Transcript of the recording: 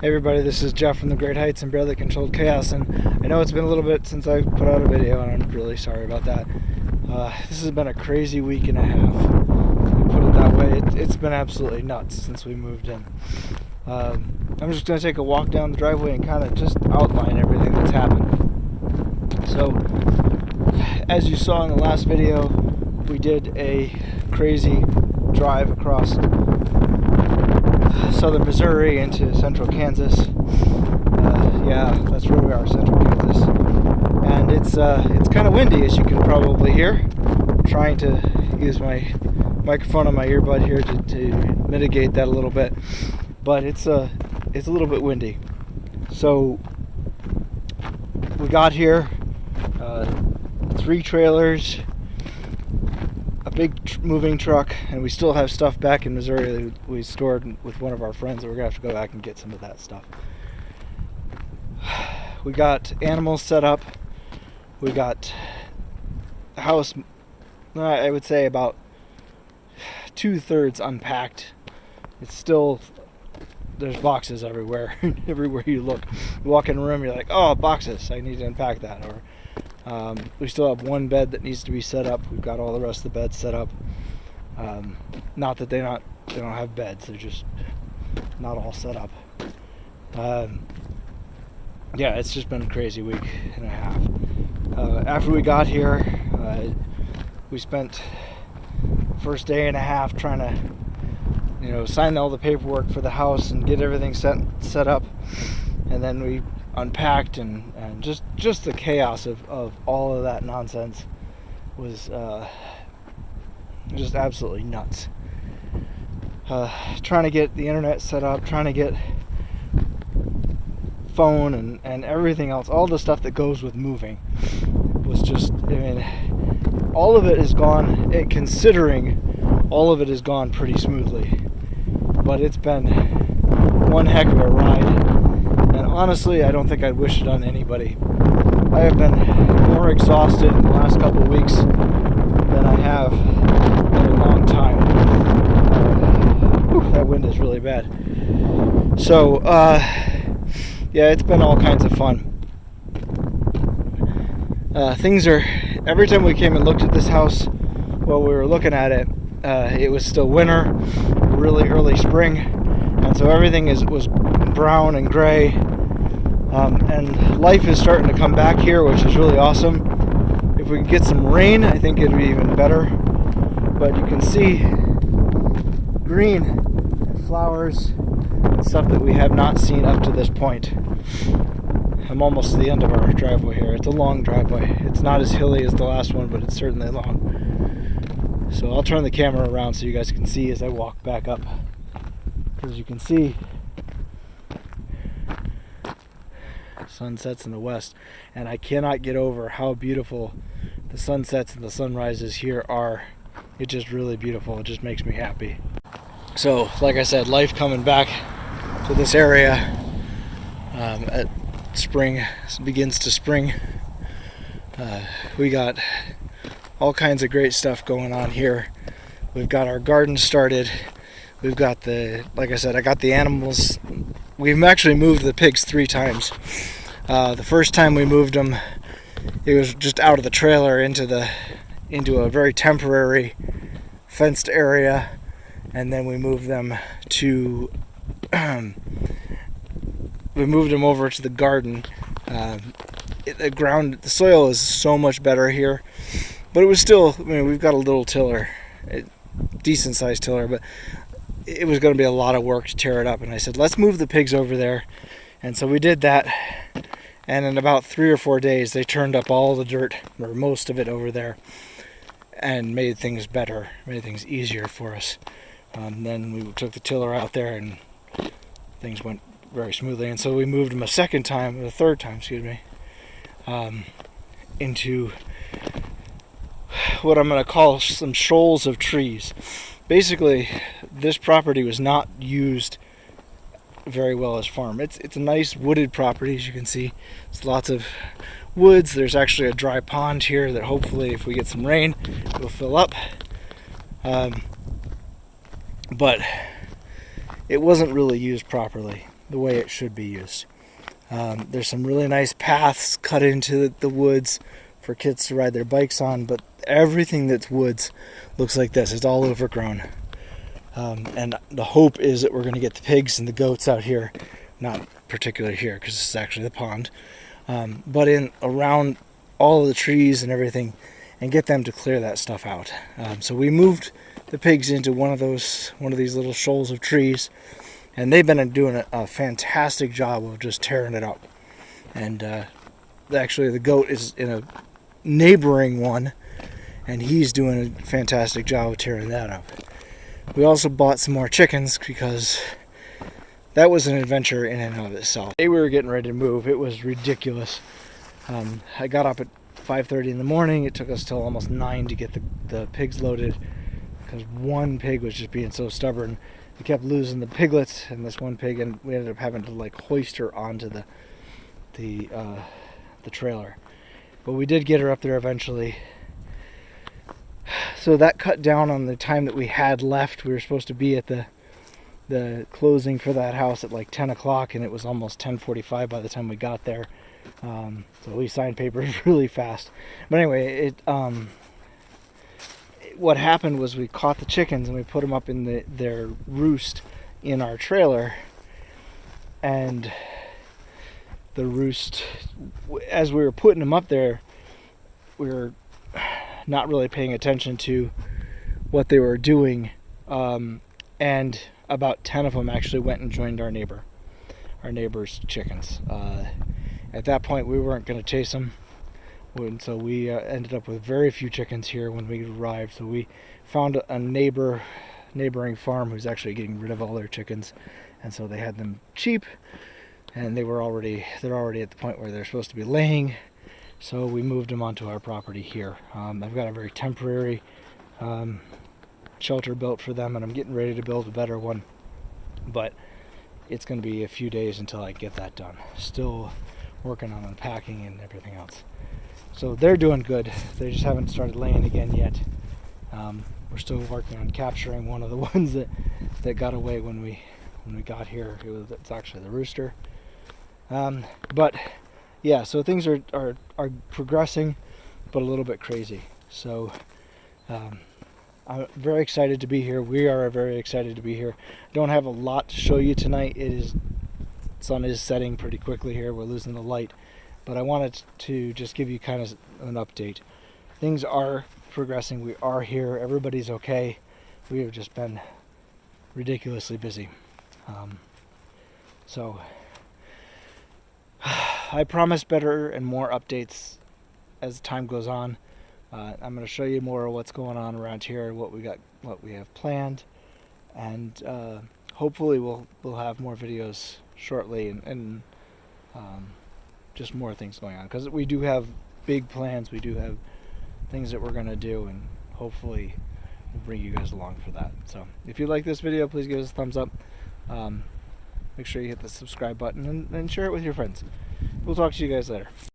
Hey everybody, this is Jeff from the Great Heights and Barely Controlled Chaos, and I know it's been a little bit since I put out a video, and I'm really sorry about that. This has been a crazy week and a half. Put it that way. It's been absolutely nuts since we moved in. I'm just going to take a walk down the driveway and kind of just outline everything that's happened. So, as you saw in the last video, we did a crazy drive across southern Missouri into central Kansas. Yeah, that's where we are, central Kansas. And it's kind of windy, as you can probably hear. I'm trying to use my microphone on my earbud here to mitigate that a little bit. But it's a little bit windy. So we got here, 3 trailers, a big moving truck, and we still have stuff back in Missouri that we stored with one of our friends, and we're going to have to go back and get some of that stuff. We got animals set up. We got the house, I would say about 2/3 unpacked. It's still, there's boxes everywhere. Everywhere you look. You walk in a room, you're like, oh, boxes, I need to unpack that. Or we still have one bed that needs to be set up. We've got all the rest of the beds set up. Not that they don't have beds, they're just not all set up. Yeah, it's just been a crazy week and a half. After we got here, we spent the first day and a half trying to, sign all the paperwork for the house and get everything set up. And then we unpacked and just the chaos of all of that nonsense was just absolutely nuts. Trying to get the internet set up, trying to get phone and everything else, all the stuff that goes with moving was just, all of it is gone, considering all of it has gone pretty smoothly. But it's been one heck of a ride, and honestly, I don't think I'd wish it on anybody. I have been more exhausted in the last couple of weeks than I have in a long time. That wind is really bad. So, yeah, it's been all kinds of fun. Every time we came and looked at this house, while we were looking at it, it was still winter, really early spring, and so everything was brown and gray, and life is starting to come back here, which is really awesome. If we could get some rain, I think it'd be even better. But you can see green and flowers and stuff that we have not seen up to this point. I'm almost to the end of our driveway here. It's a long driveway. It's not as hilly as the last one, but it's certainly long. So I'll turn the camera around so you guys can see as I walk back up. As you can see, sunsets in the west, and I cannot get over how beautiful the sunsets and the sunrises here are. It's just really beautiful. It just makes me happy. So, like I said, life coming back to this area at spring begins to spring. We got all kinds of great stuff going on here. We've got our garden started. We've got like I said, I got the animals. We've actually moved the pigs 3 times. The first time we moved them, it was just out of the trailer into a very temporary fenced area, and then we moved them over to the garden. The soil is so much better here, but it was still, we've got a little tiller, a decent sized tiller, but it was going to be a lot of work to tear it up, and I said, let's move the pigs over there. And so we did that, and in about 3 or 4 days they turned up all the dirt, or most of it, over there, and made things better, made things easier for us. Then we took the tiller out there and things went very smoothly, and so we moved them a third time, into what I'm going to call some shoals of trees. Basically, this property was not used very well as farm. It's a nice wooded property, as you can see. There's lots of woods. There's actually a dry pond here that hopefully, if we get some rain, it will fill up. But it wasn't really used properly. the way it should be used. There's some really nice paths cut into the woods for kids to ride their bikes on, but everything that's woods looks like this. It's all overgrown. And the hope is that we're going to get the pigs and the goats out here, not particularly here because this is actually the pond, but in around all of the trees and everything, and get them to clear that stuff out. So we moved the pigs into one of these little shoals of trees, and they've been doing a fantastic job of just tearing it up. And actually the goat is in a neighboring one, and he's doing a fantastic job of tearing that up. We also bought some more chickens because that was an adventure in and of itself. Today we were getting ready to move. It was ridiculous. I got up at 5:30 in the morning. It took us till almost 9 to get the pigs loaded because one pig was just being so stubborn. We kept losing the piglets and this one pig, and we ended up having to like hoist her onto the trailer. But we did get her up there eventually. So that cut down on the time that we had left. We were supposed to be at the closing for that house at like 10 o'clock, and it was almost 10:45 by the time we got there. So we signed papers really fast. But anyway, what happened was we caught the chickens and we put them up in their roost in our trailer. And the roost, as we were putting them up there, we were not really paying attention to what they were doing, and about 10 of them actually went and joined our neighbor's chickens. At that point we weren't going to chase them, and so we ended up with very few chickens here when we arrived. So we found a neighboring farm who's actually getting rid of all their chickens, and so they had them cheap, and they're already at the point where they're supposed to be laying. So we moved them onto our property here. I've got a very temporary shelter built for them, and I'm getting ready to build a better one. But it's going to be a few days until I get that done. Still working on unpacking and everything else. So they're doing good. They just haven't started laying again yet. We're still working on capturing one of the ones that got away when we got here. It's actually the rooster. But yeah, so things are progressing, but a little bit crazy. So I'm very excited to be here. We are very excited to be here. Don't have a lot to show you tonight. Sun is setting pretty quickly here. We're losing the light, but I wanted to just give you kind of an update. Things are progressing. We are here. Everybody's okay. We have just been ridiculously busy. So I promise better and more updates as time goes on. I'm going to show you more of what's going on around here, what we have planned, and hopefully we'll have more videos shortly, and just more things going on, because we do have big plans. We do have things that we're going to do, and hopefully we'll bring you guys along for that. So if you like this video, please give us a thumbs up. Make sure you hit the subscribe button and share it with your friends. We'll talk to you guys later.